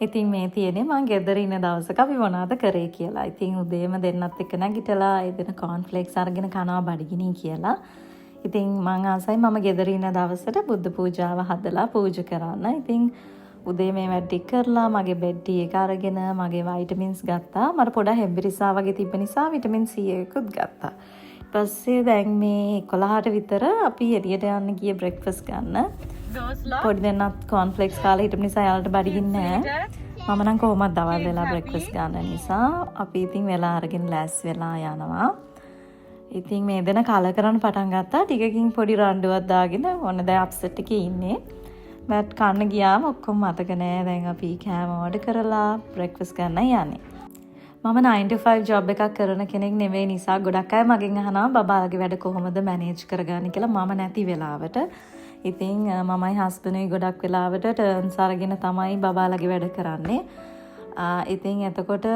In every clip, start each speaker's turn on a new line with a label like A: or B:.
A: ඉතින් මේ තියෙන්නේ මම ගෙදර ඉන්න දවසක අපි මොනවද කරේ කියලා. ඉතින් උදේම දෙන්නත් එක්ක නැගිටලා එදින කෝන්ෆ්ලේක්ස් අරගෙන කනවා බඩගිනින් කියලා. ඉතින් මං ආසයි මම ගෙදර ඉන්න දවසට බුද්ධ පූජාව හදලා පූජා කරන්න. ඉතින් උදේ මේ වැඩ ටික කරලා මගේ බෙඩ් ටී එක අරගෙන මගේ වයිටමින්ස් ගත්තා. මට පොඩක් හෙම්බිරිසා වගේ තිබ්බ නිසා විටමින් C එකකුත් ගත්තා. ඊපස්සේ දැන් මේ 11ට විතර අපි එළියට යන්න ගියේ බ්‍රෙක්ෆාස්ට් ගන්න. පොඩි දෙන්නත් කෝන්ෆ්ලෙක්ස් කාලා හිටපු නිසා යාළුවට බඩගින්නේ නැහැ. මම නම් කොහොමද දවල් වෙලා බ්‍රෙක්ෆාස්ට් ගන්න නිසා අපි ඉතින් වෙලා අරගෙන ලෑස්ති වෙලා යනවා. ඉතින් මේ දෙන කල කරන්න පටන් ගත්තා. ටිකකින් පොඩි රණ්ඩුවක් දාගෙන ඔන්න දැන් අප්සෙට් එකේ ඉන්නේ. මට කන්න ගියාම ඔක්කොම මතක නෑ. දැන් අපි කෑම ඕඩර් කරලා බ්‍රෙක්ෆාස්ට් ගන්න යන්නේ. මම 9 to 5 ජොබ් එකක් කරන කෙනෙක් නෙවෙයි නිසා ගොඩක් අය මගෙන් අහනවා බබාලගේ වැඩ කොහොමද මැනේජ් කරගන්නේ කියලා. මම නැති වෙලාවට ඉතින් මමයි හස්බන්ඩ්යි ගොඩක් වෙලාවට ටර්න්ස් අරගෙන තමයි බබාලගේ වැඩ කරන්නේ. ඉතින් එතකොට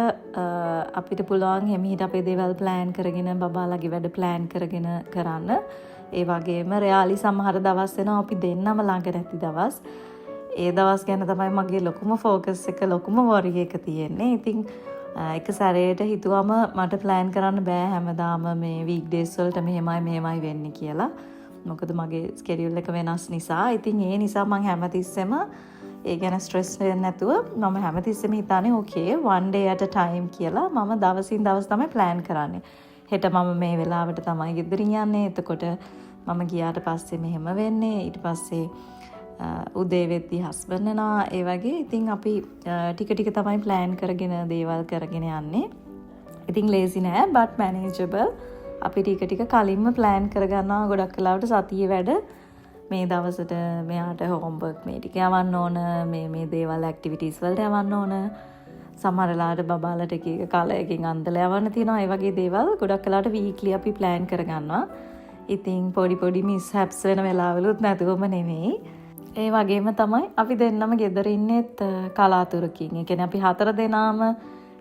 A: අපිට පුළුවන් හිමීට අපේ දේවල් ප්ලෑන් කරගෙන බබාලගේ වැඩ ප්ලෑන් කරගෙන කරන්න. ඒ වගේම රෙයාලි සමහර දවස් වෙනවා අපි දෙන්නම ළඟ නැති දවස්. ඒ දවස් ගැන තමයි මගේ ලොකුම ෆෝකස් එක ලොකුම වොරි එක තියෙන්නේ. ඉතින් එක සැරේට හිතුවම මට ප්ලෑන් කරන්න බෑ හැමදාම මේ වීක් ඩේස් වලට මෙහෙමයි වෙන්නේ කියලා. මොකද මගේ ස්කෙඩියුල් එක වෙනස් නිසා. ඉතින් ඒ නිසා මම හැමතිස්සෙම ඒ ගැන ස්ට්‍රෙස් වෙන්නේ නැතුව මම හැමතිස්සෙම හිතන්නේ ඕකේ one day at a time කියලා. මම දවසින් දවස් තමයි ප්ලෑන් කරන්නේ. හෙට මම මේ වෙලාවට තමයි ගෙදරින් යන්නේ. එතකොට මම ගියාට පස්සේ මෙහෙම වෙන්නේ. ඊට පස්සේ උදේ වෙද්දී හස්බන්ඩ් එනවා. ඒ වගේ ඉතින් අපි ටික තමයි ප්ලෑන් කරගෙන දේවල් කරගෙන යන්නේ. ඉතින් ලේසි නෑ but manageable. අපි ටික කලින්ම ප්ලෑන් කරගන්නවා. ගොඩක් වෙලාවට සතියේ වැඩ මේ දවසට මෙයාට හෝම්වර්ක් මේ ටික යවන්න ඕන, මේ දේවල් ඇක්ටිවිටීස් වලට යවන්න ඕන. සමහර වෙලාවට බබාලට එක කාලයකින් අන්දලා යවන්න තියෙනවා. ඒ වගේ දේවල් ගොඩක් වෙලාවට වීක්ලි අපි ප්ලෑන් කරගන්නවා. ඉතින් පොඩි මිස්හැප්ස් වෙන වෙලාවලුත් නැතුවම නෙමෙයි. ඒ වගේම තමයි අපි දෙන්නම ගෙදර ඉන්නෙත් කලාතුරකින්. ඒ කියන්නේ අපි 4 දෙනාම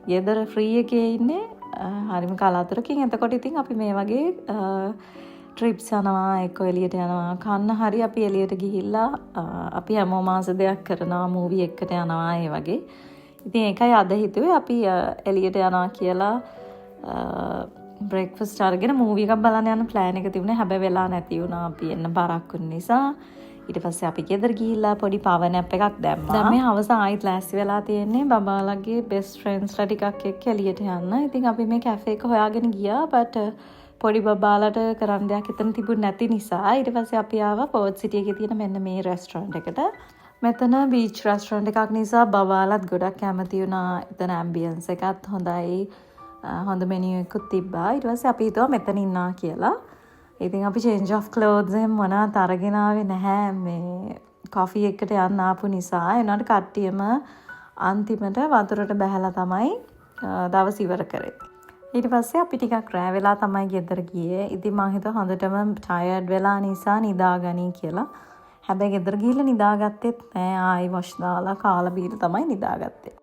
A: ගෙදර ෆ්‍රී එකේ ඉන්නේ. හරිම කලාතුරකින්. එතකොට ඉතින් අපි මේ වගේ ට්‍රිප්ස් යනවා, එක්ක එළියට යනවා. කන්න හරි අපි එළියට ගිහිල්ලා අපි හැමෝම මාස දෙයක් කරනවා, මූවි එකකට යනවා ඒ වගේ. ඉතින් ඒකයි අද හිතුවේ අපි එළියට යනවා කියලා බ්‍රෙක්ෆාස්ට් අරගෙන මූවි එකක් බලන්න යන ප්ලෑන් එක තිබුණේ. හැබැයි වෙලා නැති වුණා. අපි එන්න බරක් වුන නිසා. ඊට පස්සේ අපි ගෙදර ගිහිල්ලා පොඩි පවර් නැප් එකක් දැම්මා. දැන් මේ හවස ආයිත් ලෑස්ති වෙලා තියෙන්නේ බබාලගේ බෙස්ට් ෆ්‍රෙන්ඩ්ස්ලා ටිකක් එක්ක එළියට යන්න. ඉතින් අපි මේ කැෆේ එක හොයාගෙන ගියා. බට් පොඩි බබාලට කරන්න දෙයක් එතන තිබුණ නැති නිසා ඊට පස්සේ අපි ආවා පෝට් සිටි එකේ තියෙන මෙන්න මේ රෙස්ටොරන්ට් එකට. මෙතන බීච් රෙස්ටොරන්ට් එකක් නිසා බබාලත් ගොඩක් කැමති වුණා. එතන ඇම්බියන්ස් එකත් හොඳයි. හොඳ මෙනියු එකකුත් තිබ්බා. ඊට පස්සේ අපි හිතුවා මෙතන ඉන්නවා කියලා. ඉතින් අපි change of clothes එහෙම මොනවත් අරගෙන ආවේ නැහැ. මේ කොෆි එකකට යන්න ආපු නිසා එනවාට කට්ටියම අන්තිමට වතුරට බැහැලා තමයි දවස් ඉවර කරේ. ඊට පස්සේ අපි ටිකක් රෑ වෙලා තමයි ගෙදර ගියේ. ඉතින් මම හිතුවා හොඳටම tired වෙලා නිසා නිදාගනී කියලා. හැබැයි ගෙදර ගිහිල්ලා නිදාගත්තෙත් නෑ. ආයි වොෂ් දාලා කාලා බීලා තමයි නිදාගත්තේ.